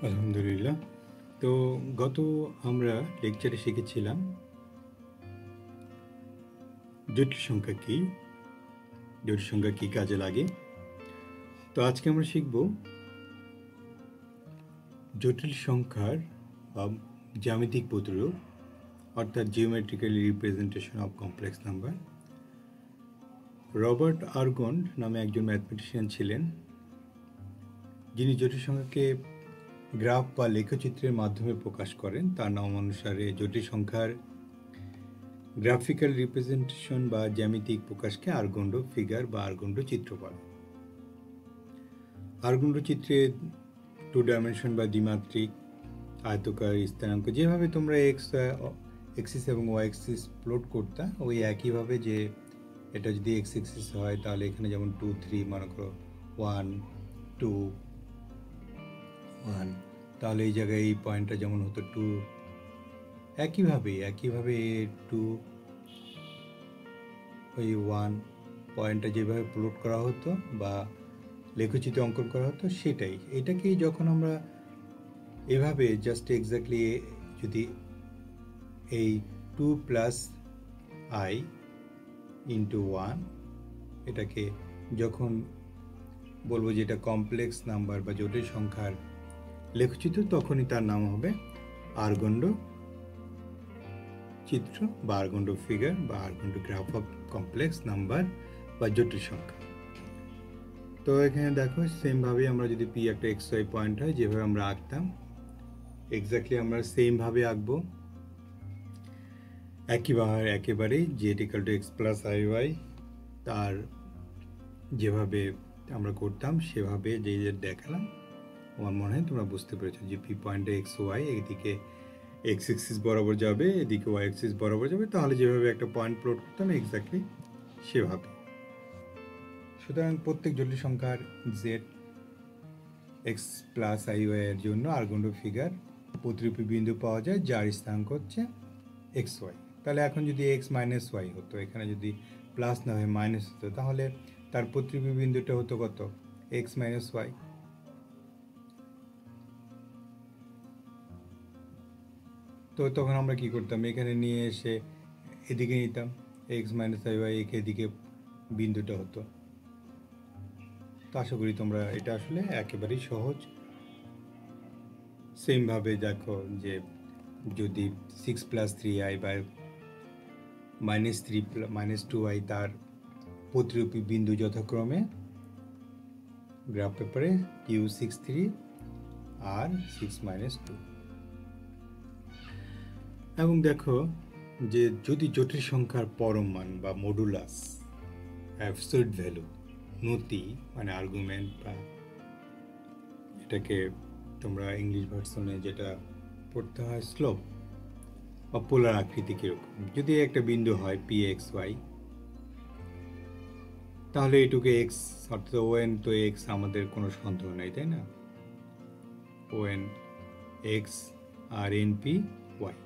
আলহামদুলিল্লাহ। তো গত আমরা লেকচারে শিখেছিলাম জটিল সংখ্যা কি, জটিল সংখ্যা কি কাজে লাগে। তো আজকে আমরা শিখব জটিল সংখ্যার জ্যামিতিক প্রতিরূপ, অর্থাৎ geometrically representation of complex number. Robert Argand নামে একজন ম্যাথমেটিশিয়ান ছিলেন, যিনি জটিল সংখ্যাকে গ্রাফ বা লেখচিত্রের মাধ্যমে প্রকাশ করেন। তার নাম অনুসারে জটিল সংখ্যার গ্রাফিক্যাল রিপ্রেজেন্টেশন বা জ্যামিতিক প্রকাশকে আর্গন্ড ফিগার বা আর্গন্ড চিত্র বলে। আর্গন্ড চিত্রে 2 ডাইমেনশন বা দ্বিমাত্রিক আয়তকার স্থানাঙ্ক, যেভাবে তোমরা এক্স এক্সিস এবং ওয়াই এক্সিস প্লট করতা, ওই একইভাবে যে এটা যদি এক্স এক্সিস হয় তাহলে এখানে যেমন 2 3 মনে করো 1 2 1, তাহলে এই জায়গায় এই পয়েন্টটা যেমন হতো 2, একইভাবে 2 ওই 1 পয়েন্টটা যেভাবে প্লট করা হতো বা লেখচিত্রে অঙ্কন করা হতো সেটাই। এটাকেই যখন আমরা এভাবে জাস্ট এক্স্যাক্টলি যদি এই 2 প্লাস আই ইন্টু 1 এটাকে যখন বলবো যে এটা কমপ্লেক্স নাম্বার বা জটিল সংখ্যার লেখচিত্র, তখনই তার নাম হবে আর্গন্ড চিত্র বা আর্গন্ড ফিগার বা আর্গন্ড গ্রাফ অফ কমপ্লেক্স নাম্বার বা জটিল সংখ্যা। তো এখানে দেখো সেমভাবে আমরা যদি পি একটা এক্স ওয়াই পয়েন্ট হয়, যেভাবে আমরা আঁকতাম এক্স্যাক্টলি আমরা সেমভাবে আঁকবো। একেবারেই z equal to x plus i y, তার যেভাবে আমরা করতাম সেভাবে যে দেখালাম। আমার মনে হয় তোমরা বুঝতে পেরেছো যে পি পয়েন্টে এক্স ওয়াই, এদিকে এক্স এক্সিস বরাবর যাবে, এদিকে ওয়াই এক্সিস বরাবর যাবে, তাহলে যেভাবে একটা পয়েন্ট প্লট করতাম এক্স্যাক্টলি সেভাবে। সুতরাং প্রত্যেক জটিল সংখ্যার z x plus i y এর জন্য আর্গন্ড ফিগার প্রতিরূপী বিন্দু পাওয়া যায়, যার স্থানাঙ্ক হচ্ছে এক্স ওয়াই। তাহলে এখন যদি এক্স মাইনাস ওয়াই হতো, এখানে যদি প্লাস না হয়ে মাইনাস হতো, তাহলে তার প্রতিরূপী বিন্দুটা হতো কত? X minus y. তো তখন আমরা কি করতাম? এখানে নিয়ে এসে এদিকে নিতাম এক্স মাইনাস আই ওয়াই, এদিকে বিন্দুটা হতো। তো আশা করি তোমরা এটা আসলে একেবারেই সহজ। সেমভাবে দেখো যে যদি 6 প্লাস 3i বা -3 -2i তার প্রতিরূপী বিন্দু যথাক্রমে গ্রাফ পেপারে Q63 আর 6-2। এবং দেখো যে যদি জটিল সংখ্যার পরম মান বা মডুলাস, অ্যাবসলিউট ভ্যালু, নতি মানে আর্গুমেন্ট, বা এটাকে তোমরা ইংলিশ ভার্সনে যেটা পড়তে হয় স্লোপ বা পোলার আকৃতি কিরকম, যদি একটা বিন্দু হয় পি এক্স ওয়াই, তাহলে এটুকু এক্স অর্থাৎ ওএন, তো এক্স আমাদের কোনো সন্দেহ নেই, তাই না? ওএন এক্স আর এন পি ওয়াই।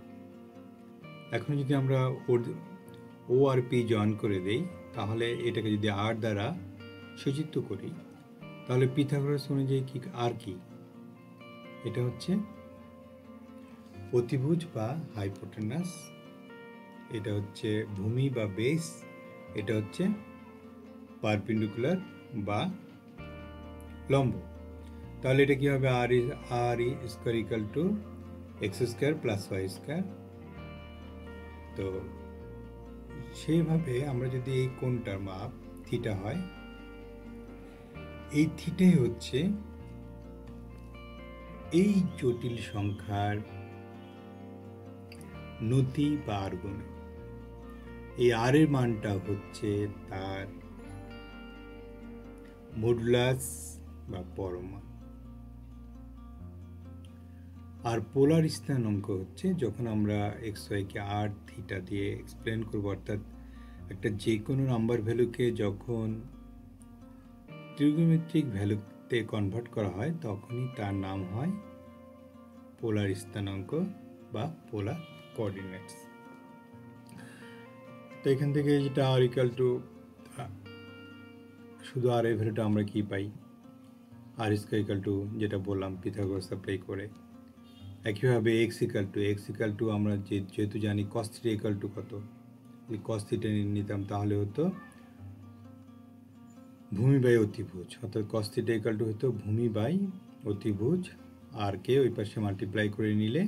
এখন যদি আমরা ও আর পি জয়েন করে দেই, তাহলে এটাকে যদি আর দ্বারা সূচিত করি, তাহলে পিথাগোরাস অনুযায়ী কি আর কি? এটা হচ্ছে অতিভুজ বা হাইপোটেনাস, এটা হচ্ছে ভূমি বা বেস, এটা হচ্ছে পারপেন্ডিকুলার বা লম্ব। তাহলে এটা কি হবে? R square equal to x square plus y square. তো সেইভাবে আমরা যদি এই কোণটার মাপ থিটা হয়, এই থিটাই হচ্ছে এই জটিল সংখ্যার নতি বা আর্গুমেন্ট। এই আর এর মানটা হচ্ছে তার মডুলাস বা পরমান। আর পোলার স্থানাঙ্ক হচ্ছে যখন আমরা এক্স ওয়াইকে আর থিটা দিয়ে এক্সপ্লেন করবো, অর্থাৎ একটা যে কোনো নাম্বার ভ্যালুকে যখন ত্রিগোনোমেট্রিক ভ্যালুতে কনভার্ট করা হয়, তখনই তার নাম হয় পোলার স্থানাঙ্ক বা পোলার কোঅর্ডিনেটস। তো এখান থেকে যেটা আর ইকুয়াল টু, শুধু আর এর ভ্যালুটা আমরা কি পাই? আর স্কোয়ার ইকাল টু যেটা বললাম পিথাগোরাস অ্যাপ্লাই করে। একইভাবে এক্স ইকাল টু আমরা যেহেতু জানি কস থিটা ইকাল টু কত, যদি কস থিটা নিতাম তাহলে হতো ভূমি বাই অতিভুজ, অর্থাৎ কস থিটা ইকাল টু হতো ভূমি বাই অতিভুজ, আর কে ওই পাশে মাল্টিপ্লাই করে নিলে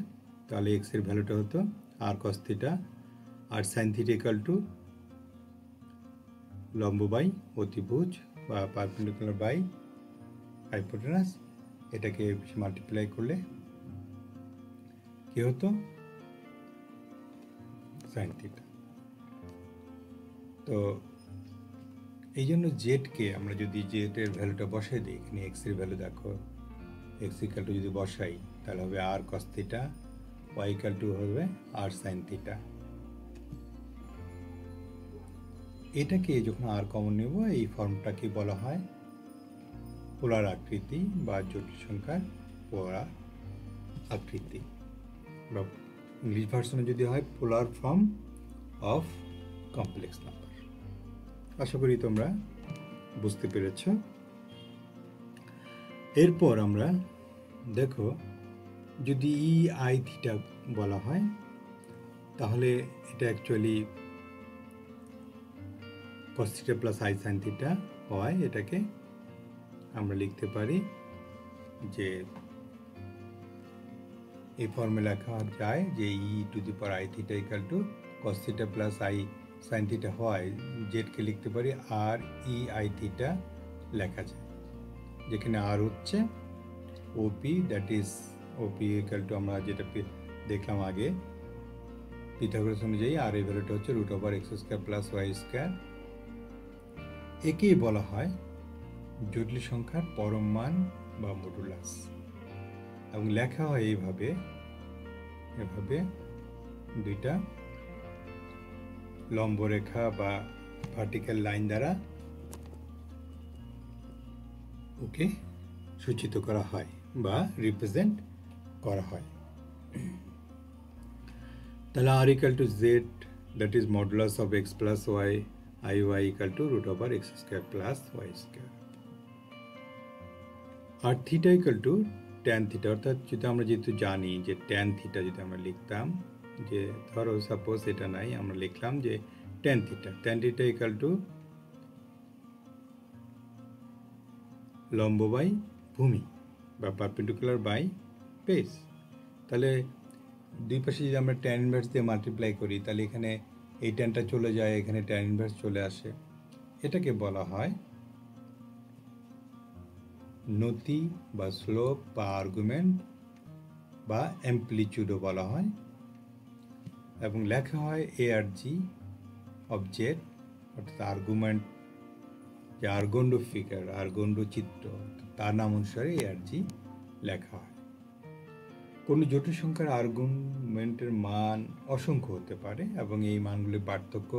তাহলে এক্স এর ভ্যালুটা হতো r cos theta, r sine theta equal to লম্ব বাই অতিভুজ বা পারপেন্ডিকুলার বাই হাইপোটেনাস, এটাকে মাল্টিপ্লাই করলে কি হতো সাইন থিটা। তো এই জন্য জেডকে আমরা যদি জেডের ভ্যালুটা বসাই দিই, এখানে এক্স এর ভ্যালু দেখো, এক্স ইকাল টু যদি বসাই তাহলে হবে r cos theta, y equal to হবে আর সাইন থিটা। এটাকে যখন আর কমন নেব এই ফর্মটাকে বলা হয় পোলার আকৃতি বা জটিল সংখ্যার পোলার আকৃতি, বা ইংলিশ ভার্সনে যদি হয় polar form of complex number. আশা করি তোমরা বুঝতে পেরেছ। এরপর আমরা দেখো যদি ই আই থিটা বলা হয় তাহলে এটা actually cos theta plus i sine theta হয়। এটাকে আমরা লিখতে পারি যে এই ফর্মে লেখা যায় যে e to the power i theta equal to cos theta plus i sine theta হয়, জেডকে লিখতে পারি আর ই আই থিটা লেখা যায়, যেখানে আর হচ্ছে OP, that is OP equal to আমরা যেটা দেখলাম আগে পিথাগোরাস অনুযায়ী আর এই ভ্যালুটা হচ্ছে root over x square plus y square. একেই বলা হয় জটিল সংখ্যার পরম মান বা মডুলাস, এবং লেখা হয় এইভাবে, এভাবে দুইটা লম্ব রেখা বা ভার্টিক্যাল লাইন দ্বারা ওকে সূচিত করা হয় বা রিপ্রেজেন্ট করা হয়। তাহলে r equal to z, that is modulus of x plus y, i y equal to root over x square plus y square. আর theta equal to tan theta, অর্থাৎ যদি আমরা যেহেতু জানি যে ট্যান থিটা যদি আমরা লিখতাম, যে ধরো সাপোজ এটা নাই, আমরা লিখলাম যে ট্যান থিটা ইকাল টু লম্ব বাই ভূমি বা পারপেন্ডিকুলার বাই বেস। তাহলে দুই পাশে যদি আমরা ট্যান ইনভার্স দিয়ে মাল্টিপ্লাই করি তাহলে এখানে এই ট্যানটা চলে যায়, এখানে ট্যান ইনভার্স চলে আসে। এটাকে বলা হয় নতি বা স্লোপ বা আর্গুমেন্ট বা অ্যাম্পলিটিউডও বলা হয়, এবং লেখা হয় এ আর জি অবজেক্ট, অর্থাৎ আর্গুমেন্ট যে আর্গন্ড ফিগার, আর্গন্ড চিত্র, তার নাম অনুসারে এ আর জি লেখা হয়। কোনো জটিল সংখ্যার আর্গুমেন্টের মান অসংখ্য হতে পারে এবং এই মানগুলির পার্থক্য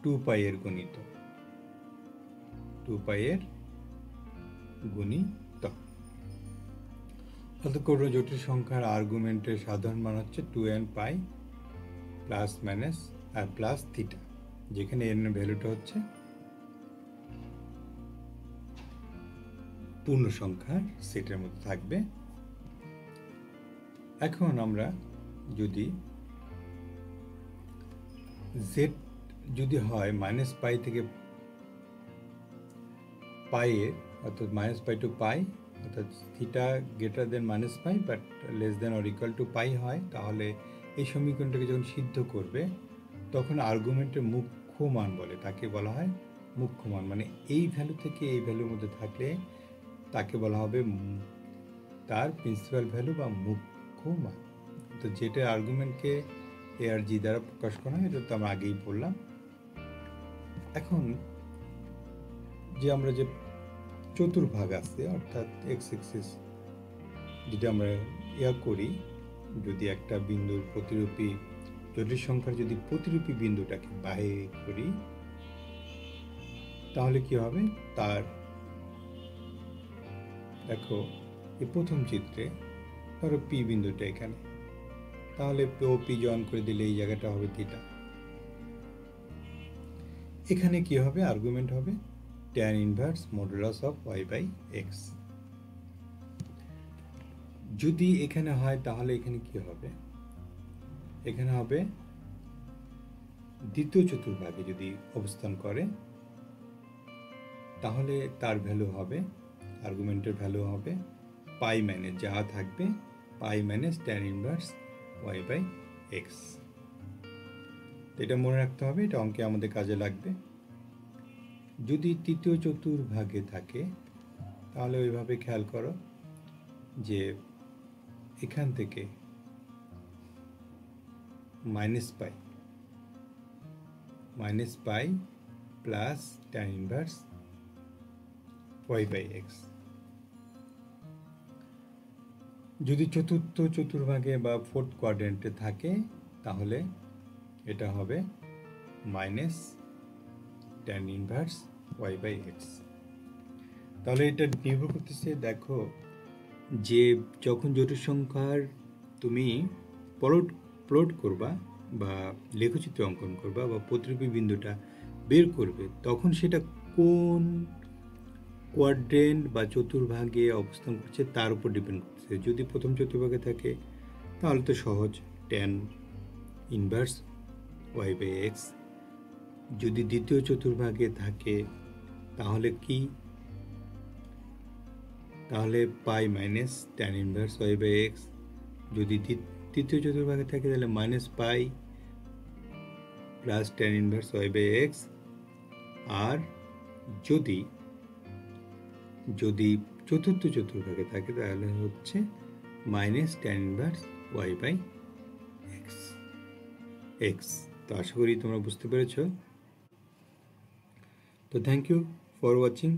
2π এর গুণিত, 2π এর গুণিত। অর্থাৎ কোনো জটিল সংখ্যার আর্গুমেন্টের সাধারণ মান হচ্ছে 2n π প্লাস মাইনাস আর প্লাস থিটা, যেখানে এর ভ্যালুটা হচ্ছে পূর্ণ সংখ্যার সেটের মধ্যে থাকবে। এখন আমরা যদি জেড যদি হয় মাইনাস পাই থেকে পাইয়ের, অর্থাৎ মাইনাস পাই টু পাই, অর্থাৎ theta greater than minus pi but less than or equal to pi হয়, তাহলে এই সমীকরণটাকে যখন সিদ্ধ করবে তখন আর্গুমেন্টের মুখ্য মান বলে, তাকে বলা হয় মুখ্য মান। মানে এই ভ্যালু থেকে এই ভ্যালুর মধ্যে থাকলে তাকে বলা হবে তার প্রিন্সিপাল ভ্যালু বা মুখ্য মান। তো যেটা আর্গুমেন্টকে এ আর জি দ্বারা প্রকাশ করা হয়, এটা তো আমরা আগেই বললাম। এখন যে আমরা যে চতুর্ভাগ আছে, অর্থাৎ এক্স এক্সিস যদি আমরা করি, যদি একটা বিন্দুর প্রতিরূপী জটিল সংখ্যার যদি প্রতিরূপী বিন্দুটাকে বাহির করি তাহলে কি হবে, তার দেখো এই প্রথম চিত্রে ধরো পি বিন্দুটা এখানে, তাহলে ও পি জয়েন করে দিলে এই জায়গাটা হবে থিটা। এখানে কি হবে, আর্গুমেন্ট হবে tan inverse modulus of y by x. যদি এখানে হয় তাহলে এখানে কি হবে? এখানে হবে দ্বিতীয় চতুর্ভাগে যদি অবস্থান করে তাহলে তার ভ্যালু হবে, আর্গুমেন্টের ভ্যালু হবে পাই মাইনাস যা থাকবে pi minus tan inverse y by x. এটা মনে রাখতে হবে, এটা অঙ্কে আমাদের কাজে লাগবে। যদি তৃতীয় চতুর্ভাগে থাকে তাহলে ওইভাবে খেয়াল করো যে এখান থেকে minus pi plus tan inverse y by x. যদি চতুর্থ চতুর্ভাগে বা ফোর্থ কোয়াড্রেন্টে থাকে তাহলে এটা হবে minus tan inverse y by x. তাহলে এটা নির্ভর করতেছে, দেখো যে যখন জটিল সংখ্যার তুমি প্লট করবা বা লেখচিত্র অঙ্কন করবা বা প্রতিরূপী বিন্দুটা বের করবে, তখন সেটা কোন কোয়াড্রেন্ট বা চতুর্ভাগে অবস্থান করছে তার উপর ডিপেন্ড করতেছে। যদি প্রথম চতুর্ভাগে থাকে তাহলে তো সহজ, tan inverse y by x. যদি দ্বিতীয় চতুর্ভাগে থাকে তাহলে কি? তাহলে pi minus tan inverse y by x. যদি তৃতীয় চতুর্ভাগে থাকে তাহলে minus pi plus tan inverse y by x. আর যদি চতুর্থ চতুর্ভাগে থাকে তাহলে হচ্ছে minus tan inverse y by x. তো আশা করি তোমরা বুঝতে পেরেছ। তো থ্যাংক ইউ ফর ওয়াচিং।